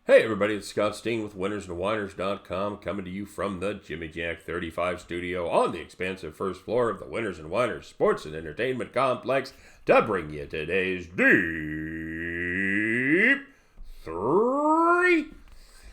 Hey everybody, it's Scott Steen with winnersandwhiners.com coming to you from the Jimmy Jack 35 studio on the expansive first floor of the Winners and Whiners Sports and Entertainment Complex to bring you today's Deep-3.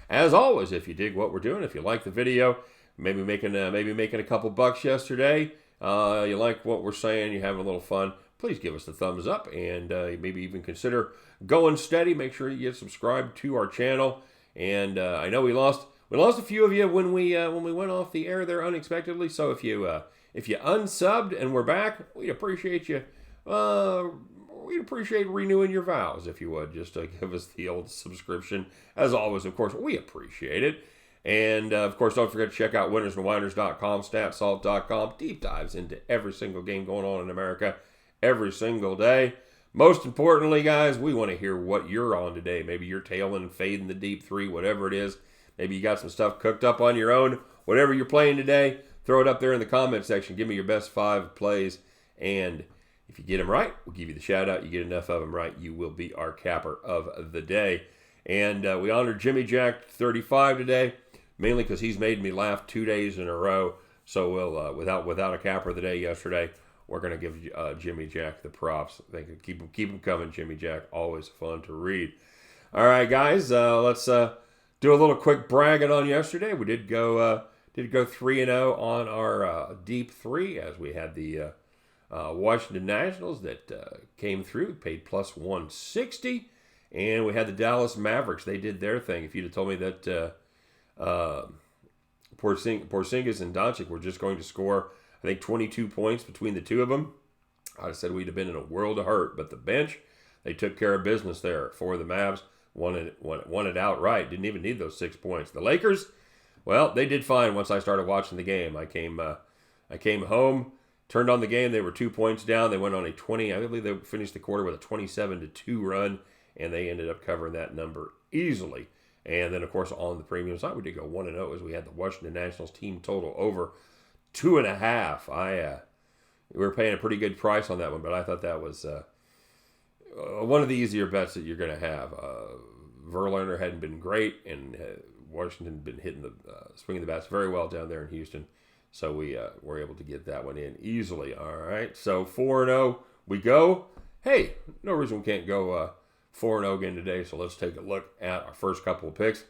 As always, if you dig what we're doing, if you like the video, maybe making a couple bucks yesterday, you like what we're saying, you're having a little fun, please give us the thumbs up and maybe even consider going steady. Make sure you get subscribed to our channel. And I know we lost a few of you when we went off the air there unexpectedly. So if you unsubbed and we're back, we'd appreciate you. We'd appreciate renewing your vows if you would, just to give us the old subscription. As always, of course, we appreciate it. And, of course, don't forget to check out winnersandwhiners.com, statsalt.com. Deep dives into every single game going on in America every single day. Most importantly, guys, we want to hear what you're on today. Maybe you're tailing and fading the Deep-3, whatever it is. Maybe you got some stuff cooked up on your own. Whatever you're playing today, throw it up there in the comment section. Give me your best 5 plays. And if you get them right, we'll give you the shout out. You get enough of them right, you will be our capper of the day. And we honored Jimmy Jack 35 today, mainly because he's made me laugh 2 days in a row. So we'll without a capper of the day yesterday, we're going to give Jimmy Jack the props. I think keep them coming, Jimmy Jack. Always fun to read. All right, guys, let's do a little quick bragging on yesterday. We did go 3-0 on our Deep-3 as we had the Washington Nationals that came through, paid plus 160, and we had the Dallas Mavericks. They did their thing. If you'd have told me that Porzingis and Doncic were just going to score, I think, 22 points between the two of them, I'd have said we'd have been in a world of hurt. But the bench, they took care of business there for the Mavs. Won it outright. Didn't even need those 6 points. The Lakers, well, they did fine once I started watching the game. I came home, turned on the game. They were 2 points down. They went on a 20. I believe they finished the quarter with a 27-2 run, and they ended up covering that number easily. And then, of course, on the premium side, we did go 1-0 as we had the Washington Nationals team total over 2.5. We were paying a pretty good price on that one, but I thought that was one of the easier bets that you're going to have. Verlander hadn't been great, and Washington had been hitting swinging the bats very well down there in Houston, so we were able to get that one in easily. All right, so 4-0 we go. Hey, no reason we can't go 4-0 again today. So let's take a look at our first couple of picks,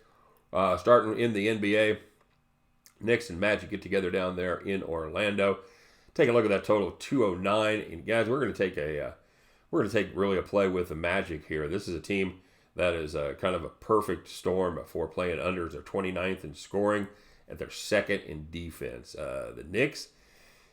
starting in the NBA. Knicks and Magic get together down there in Orlando. Take a look at that total of 209. And guys, we're going to take really a play with the Magic here. This is a team that is kind of a perfect storm for playing unders. They're 29th in scoring and they're second in defense. The Knicks,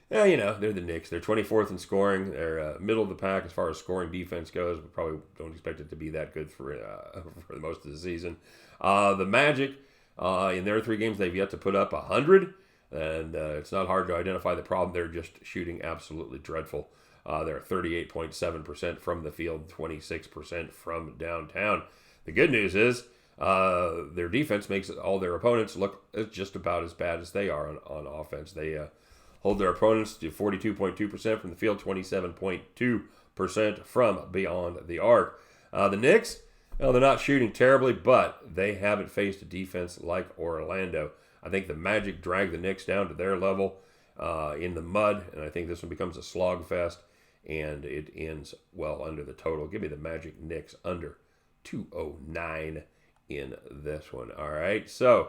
they're the Knicks. They're 24th in scoring. They're middle of the pack as far as scoring defense goes. We probably don't expect it to be that good for the most of the season. The Magic, in their 3 games, they've yet to put up 100, and it's not hard to identify the problem. They're just shooting absolutely dreadful. They're 38.7% from the field, 26% from downtown. The good news is their defense makes all their opponents look just about as bad as they are on offense. They hold their opponents to 42.2% from the field, 27.2% from beyond the arc. The Knicks, well, they're not shooting terribly, but they haven't faced a defense like Orlando. I think the Magic dragged the Knicks down to their level in the mud, and I think this one becomes a slogfest, and it ends well under the total. Give me the Magic Knicks under 209 in this one. All right, so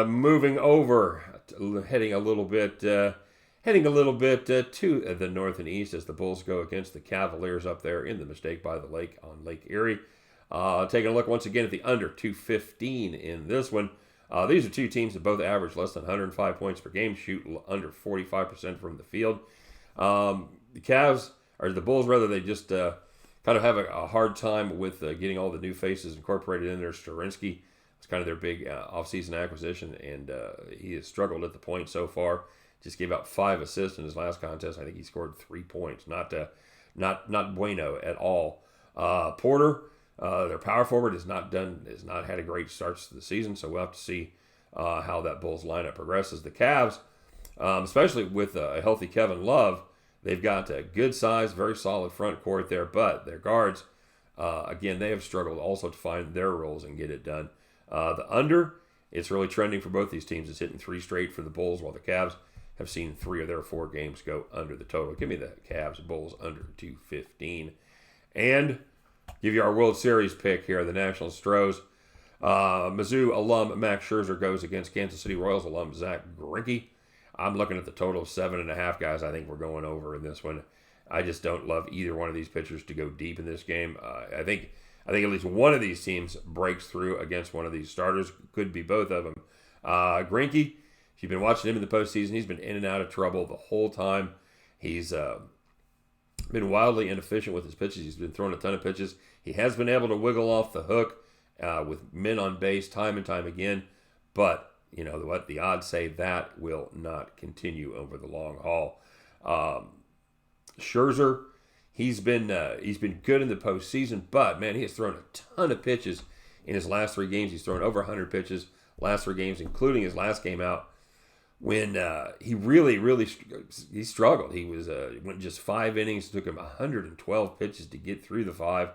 moving over, heading a little bit to the north and east as the Bulls go against the Cavaliers up there in the Mistake by the Lake on Lake Erie. Taking a look once again at the under 215 in this one. These are two teams that both average less than 105 points per game, shoot under 45% from the field. The Cavs, or the Bulls rather, they just kind of have a hard time with getting all the new faces incorporated in there. Sterinsky, it's kind of their big offseason acquisition, and he has struggled at the point so far. Just gave out 5 assists in his last contest. I think he scored 3 points. Not bueno at all. Porter, their power forward, has not had a great start to the season. So we'll have to see how that Bulls lineup progresses. The Cavs, especially with a healthy Kevin Love, they've got a good size, very solid front court there. But their guards, Again, they have struggled also to find their roles and get it done. The under, it's really trending for both these teams. It's hitting 3 straight for the Bulls, while the Cavs have seen 3 of their 4 games go under the total. Give me the Cavs, Bulls under 215. And give you our World Series pick here, the National Astros. Mizzou alum Max Scherzer goes against Kansas City Royals alum Zach Greinke. I'm looking at the total of 7.5, guys. I think we're going over in this one. I just don't love either one of these pitchers to go deep in this game. I think at least one of these teams breaks through against one of these starters. Could be both of them. Greinke, if you've been watching him in the postseason, he's been in and out of trouble the whole time. He's been wildly inefficient with his pitches. He's been throwing a ton of pitches. He has been able to wiggle off the hook with men on base time and time again. But you know what? The odds say that will not continue over the long haul. Scherzer, he's been good in the postseason, but man, he has thrown a ton of pitches in his last 3 games. He's thrown over 100 pitches last 3 games, including his last game out when he really he struggled. He was went just 5 innings. It took him 112 pitches to get through the 5.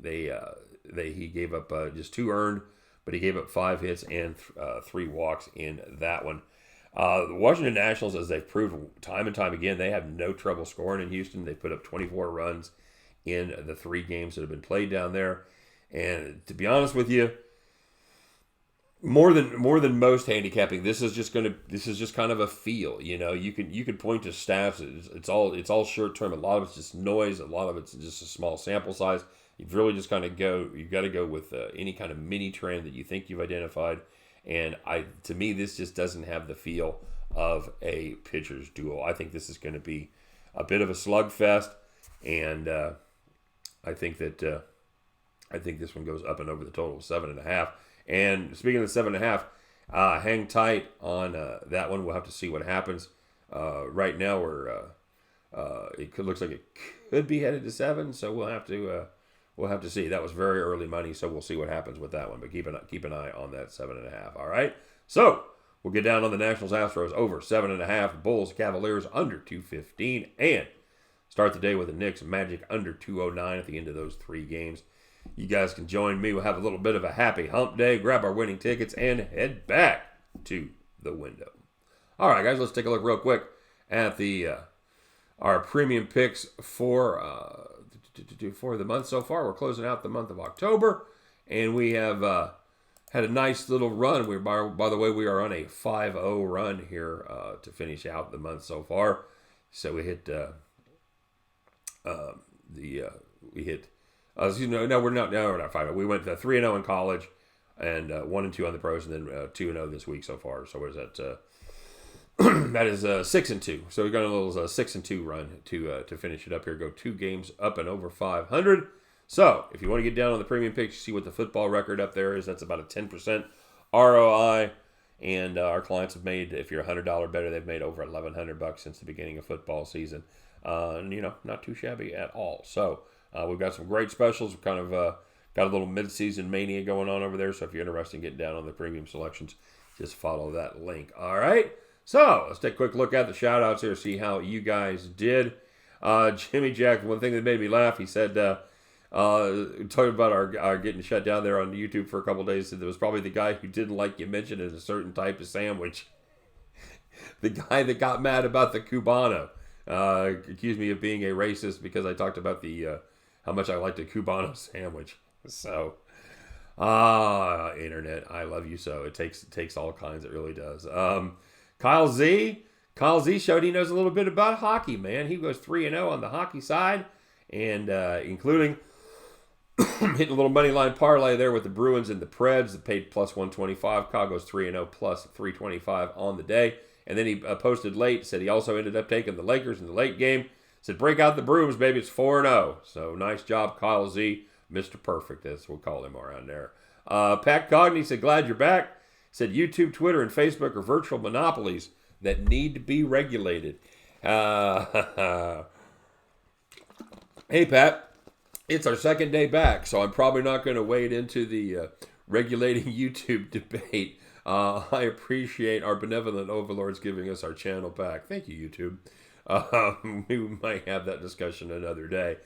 He gave up just 2 earned, but he gave up 5 hits and 3 walks in that one. The Washington Nationals, as they've proved time and time again, they have no trouble scoring in Houston. They put up 24 runs in the 3 games that have been played down there. And to be honest with you, more than most handicapping, this is just kind of a feel. You know, you can point to stats. It's all short term. A lot of it's just noise. A lot of it's just a small sample size. You've really just you've got to go with any kind of mini trend that you think you've identified. And to me, this just doesn't have the feel of a pitcher's duel. I think this is going to be a bit of a slugfest, and I think this one goes up and over the total of 7.5. And speaking of 7.5, hang tight on that one. We'll have to see what happens. Right now, looks like it could be headed to 7, so we'll have to see. That was very early money, so we'll see what happens with that one. But keep an eye on that 7.5. All right. So we'll get down on the Nationals Astros over 7.5. Bulls Cavaliers under 215, and start the day with the Knicks Magic under 209 at the end of those 3 games. You guys can join me. We'll have a little bit of a happy hump day. Grab our winning tickets and head back to the window. All right, guys. Let's take a look real quick at our premium picks for the month so far. We're closing out the month of October, and we have had a nice little run. By the way, we are on a 5-0 run here to finish out the month so far. So we hit we're not 5-0. We went 3-0 in college, and 1-2 on the pros, and then 2-0 this week so far. So what is that? That is 6-2. So we got a little 6-2 run to finish it up here. Go 2 games up and over 500. So if you want to get down on the premium picks, you see what the football record up there is. That's about a 10% ROI. And our clients have made, if you're $100 better, they've made over $1,100 since the beginning of football season. And not too shabby at all. So we've got some great specials. We've kind of got a little mid-season mania going on over there. So if you're interested in getting down on the premium selections, just follow that link. All right. So let's take a quick look at the shout-outs here, see how you guys did. Jimmy Jack, one thing that made me laugh, he said, talking about our getting shut down there on YouTube for a couple of days, said there was probably the guy who didn't like you mentioned a certain type of sandwich. The guy that got mad about the Cubano accused me of being a racist because I talked about how much I liked a Cubano sandwich. So, internet, I love you so. It takes all kinds, it really does. Kyle Z showed he knows a little bit about hockey, man. He goes 3-0 on the hockey side, and including hitting a little money line parlay there with the Bruins and the Preds that paid plus 125. Kyle goes 3-0 plus 325 on the day. And then he posted late, said he also ended up taking the Lakers in the late game. Said, break out the brooms, baby. It's 4-0. So nice job, Kyle Z. Mr. Perfect, as we'll call him around there. Pat Cogney said, glad you're back. Said YouTube, Twitter, and Facebook are virtual monopolies that need to be regulated. Hey, Pat, it's our second day back, so I'm probably not going to wade into the regulating YouTube debate. I appreciate our benevolent overlords giving us our channel back. Thank you, YouTube. We might have that discussion another day.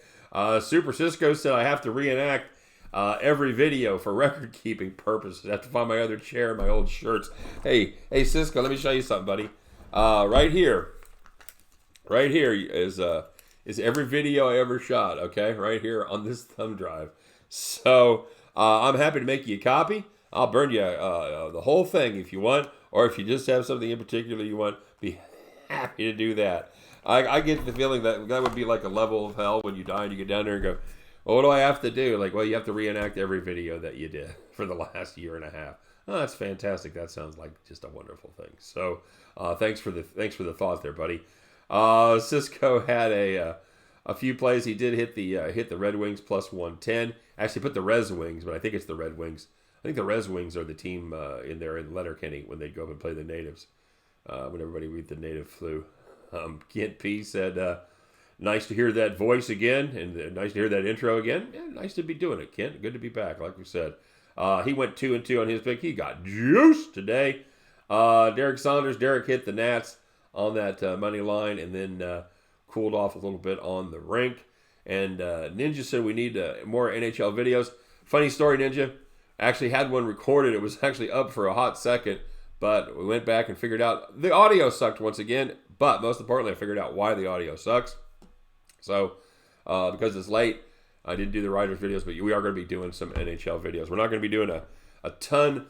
Super Cisco said I have to reenact every video for record keeping purposes. I have to find my other chair and my old shirts. Hey, Cisco, let me show you something, buddy. Right here is every video I ever shot. Okay, right here on this thumb drive. So I'm happy to make you a copy. I'll burn you the whole thing if you want, or if you just have something in particular you want, be happy to do that. I get the feeling that would be like a level of hell when you die and you get down there and go, well, what do I have to do? Like, well, you have to reenact every video that you did for the last year and a half. Oh, that's fantastic. That sounds like just a wonderful thing. So thanks for the thought there, buddy. Cisco had a few plays. He did hit the Red Wings plus 110. Actually put the Res Wings, but I think it's the Red Wings. I think the Res Wings are the team in there in Letterkenny when they go up and play the natives. When everybody read the native flu. Kent P said, nice to hear that voice again, and nice to hear that intro again. Yeah, nice to be doing it, Kent. Good to be back, like we said. He went 2-2 on his pick. He got juice today. Derek hit the Nats on that money line, and then cooled off a little bit on the rink. And Ninja said we need more NHL videos. Funny story, Ninja. Actually had one recorded. It was actually up for a hot second, but we went back and figured out the audio sucked once again. But most importantly, I figured out why the audio sucks. So because it's late, I didn't do the writers' videos, but we are going to be doing some NHL videos. We're not going to be doing a ton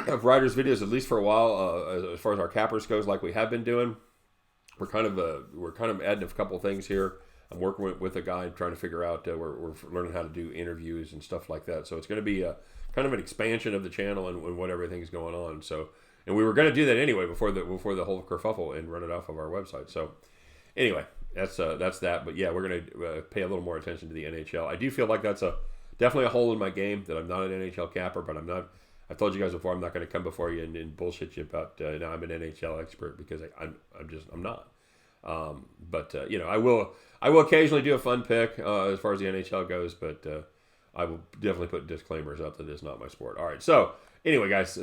of writers' videos, at least for a while, as far as our cappers goes, like we have been doing. We're kind of adding a couple of things here. I'm working with a guy trying to figure out, we're learning how to do interviews and stuff like that. So it's going to be kind of an expansion of the channel and what everything's going on. So, and we were going to do that anyway before the whole kerfuffle and run it off of our website. So anyway, that's that. But yeah, we're going to pay a little more attention to the NHL. I do feel like that's definitely a hole in my game, that I'm not an NHL capper, but I'm not. I've told you guys before, I'm not going to come before you and bullshit you about now I'm an NHL expert, because I'm not. But I will occasionally do a fun pick as far as the NHL goes, but I will definitely put disclaimers up that it's not my sport. All right, so anyway, guys,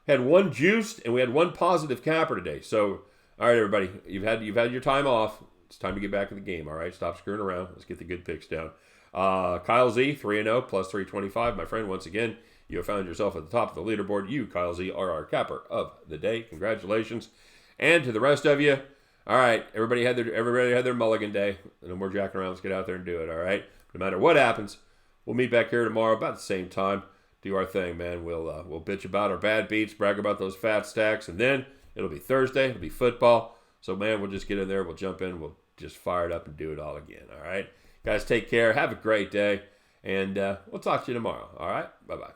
had one juiced and we had one positive capper today. So all right, everybody, you've had your time off. It's time to get back in the game. All right, stop screwing around. Let's get the good picks down. Kyle Z 3-0 plus 325, my friend. Once again, you have found yourself at the top of the leaderboard. You, Kyle Z, are our capper of the day. Congratulations, and to the rest of you. All right, everybody had their mulligan day. No more jacking around. Let's get out there and do it. All right. No matter what happens, we'll meet back here tomorrow about the same time. Do our thing, man. We'll bitch about our bad beats, brag about those fat stacks, and then it'll be Thursday. It'll be football. So man, we'll just get in there. We'll jump in. We'll just fire it up and do it all again. All right, guys. Take care. Have a great day, and we'll talk to you tomorrow. All right. Bye bye.